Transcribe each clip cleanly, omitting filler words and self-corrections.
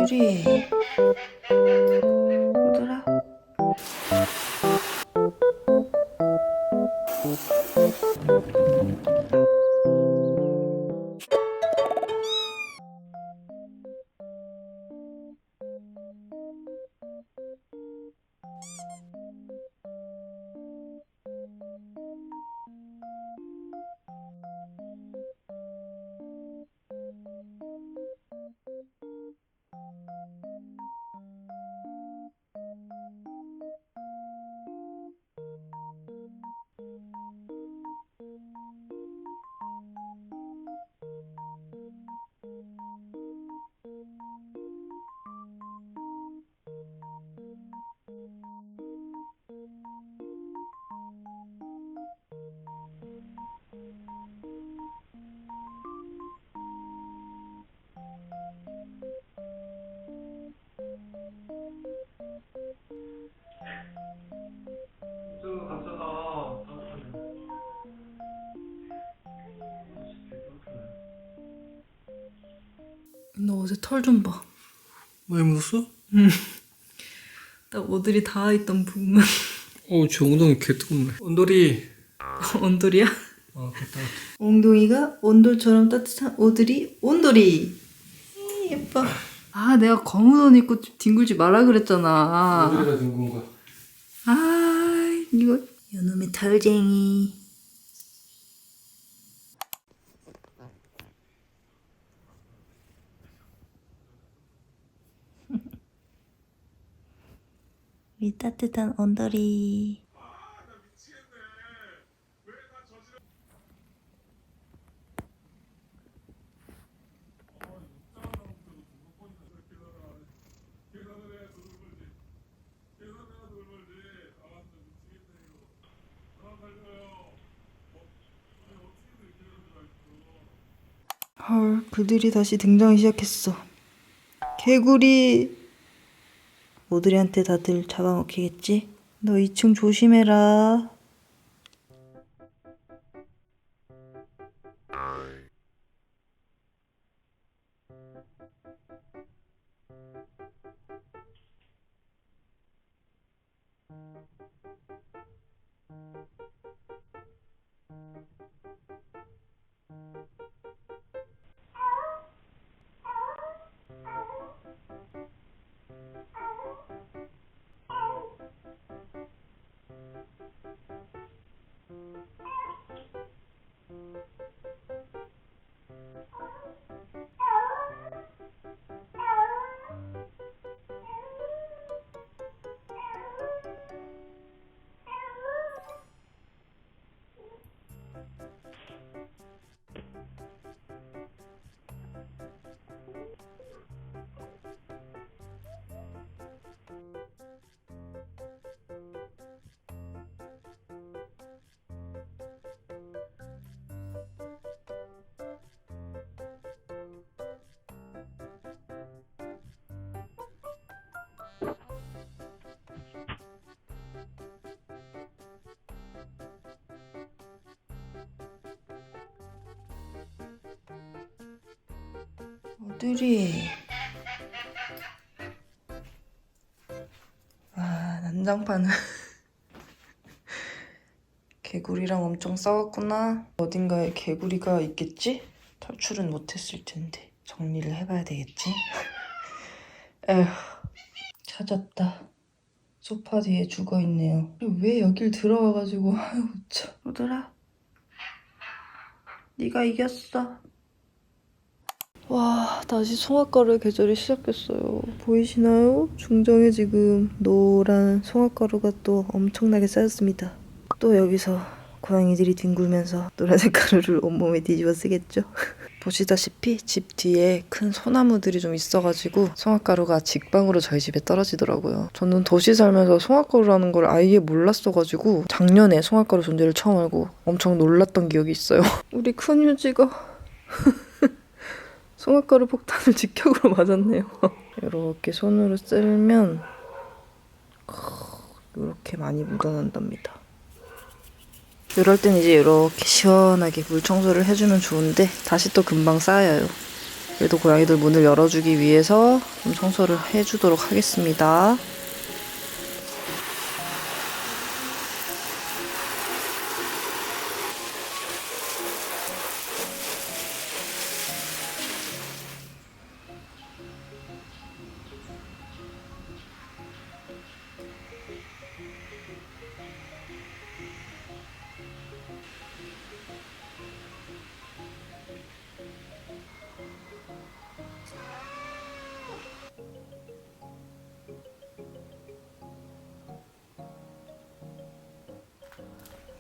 어들이 어들아. 저 갔잖아. 너 어제 털 좀 봐. 왜 묻었어? 딱 오들이 닿아있던 부분. 저 엉덩이 개 뜨겁네. 온돌이. 온돌이야? 개 따뜻해. 엉덩이가 온돌처럼 따뜻한 오들이 온돌이. 예뻐. 아, 내가 검은 옷 입고 뒹굴지 말라 그랬잖아. 온돌이가 둥근 거야. 아, 이거 요놈의 털쟁이. 이 따뜻한 온돌이. 헐, 그들이 다시 등장하기 시작했어. 개구리. 오드리한테 다들 잡아먹히겠지? 너 2층 조심해라. 오드리. 아, 난장판은 개구리랑 엄청 싸웠구나. 어딘가에 개구리가 있겠지? 탈출은 못했을 텐데 정리를 해봐야 되겠지? 에휴, 찾았다. 소파 뒤에 죽어있네요. 왜 여길 들어와가지고. 아유 참. 오들아, 네가 이겼어. 와, 다시 송화가루의 계절이 시작됐어요. 보이시나요? 중정에 지금 노란 송화가루가 또 엄청나게 쌓였습니다. 또 여기서 고양이들이 뒹굴면서 노란색 가루를 온몸에 뒤집어 쓰겠죠. 보시다시피 집 뒤에 큰 소나무들이 좀 있어가지고 송화가루가 직방으로 저희 집에 떨어지더라고요. 저는 도시 살면서 송화가루라는 걸 아예 몰랐어가지고 작년에 송화가루 존재를 처음 알고 엄청 놀랐던 기억이 있어요. 우리 큰 휴지가 송화가루 폭탄을 직격으로 맞았네요. 이렇게 손으로 쓸면 이렇게 많이 묻어난답니다. 이럴 땐 이제 이렇게 시원하게 물 청소를 해주면 좋은데 다시 또 금방 쌓여요. 그래도 고양이들 문을 열어주기 위해서 좀 청소를 해주도록 하겠습니다.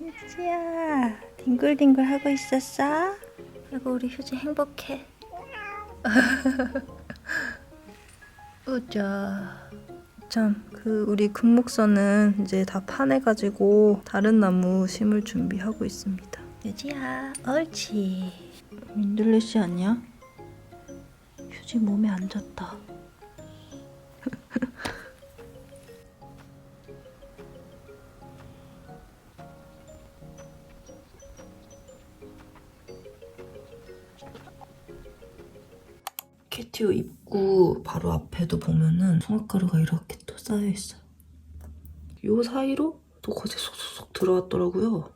휴지야, 뒹굴뒹굴 하고 있었어? 아이고, 우리 휴지 행복해. 우자. 참, 우리 금목서는 이제 다 파내가지고 다른 나무 심을 준비하고 있습니다. 휴지야, 옳지. 민들레씨 아니야? 휴지 몸에 앉았다. 캐티오 입구 바로 앞에도 보면은 송화가루가 이렇게 또 쌓여있어요. 요 사이로 또 거제 쏙쏙쏙 들어왔더라고요.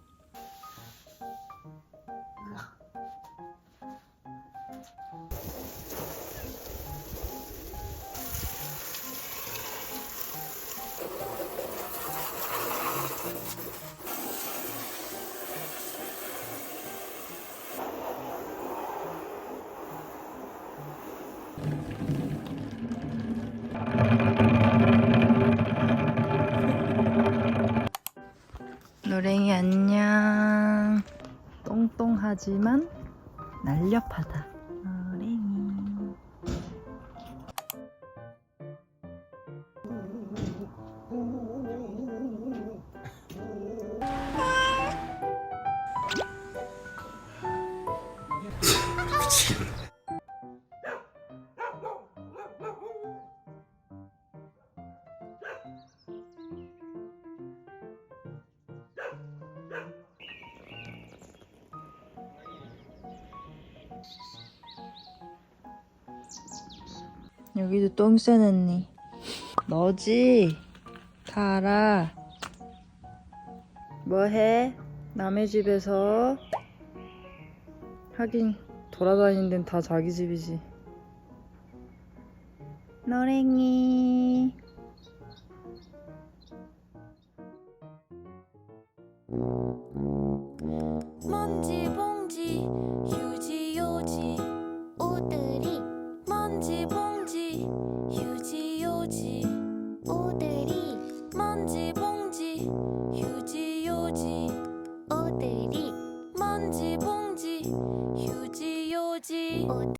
노랭이 안녕. 똥똥하지만 날렵하다. 노랭이. 여기도 똥 싸놨니? 너지? 다 알아. 뭐해? 남의 집에서? 하긴 돌아다니는 데는 다 자기 집이지. 노랭이. 먼지 봉지 휴지 요지 오들이 먼지 봉지 휴지 요지 오들이 먼지 봉지 휴지 요지 오들이 먼지 봉지 휴지 요지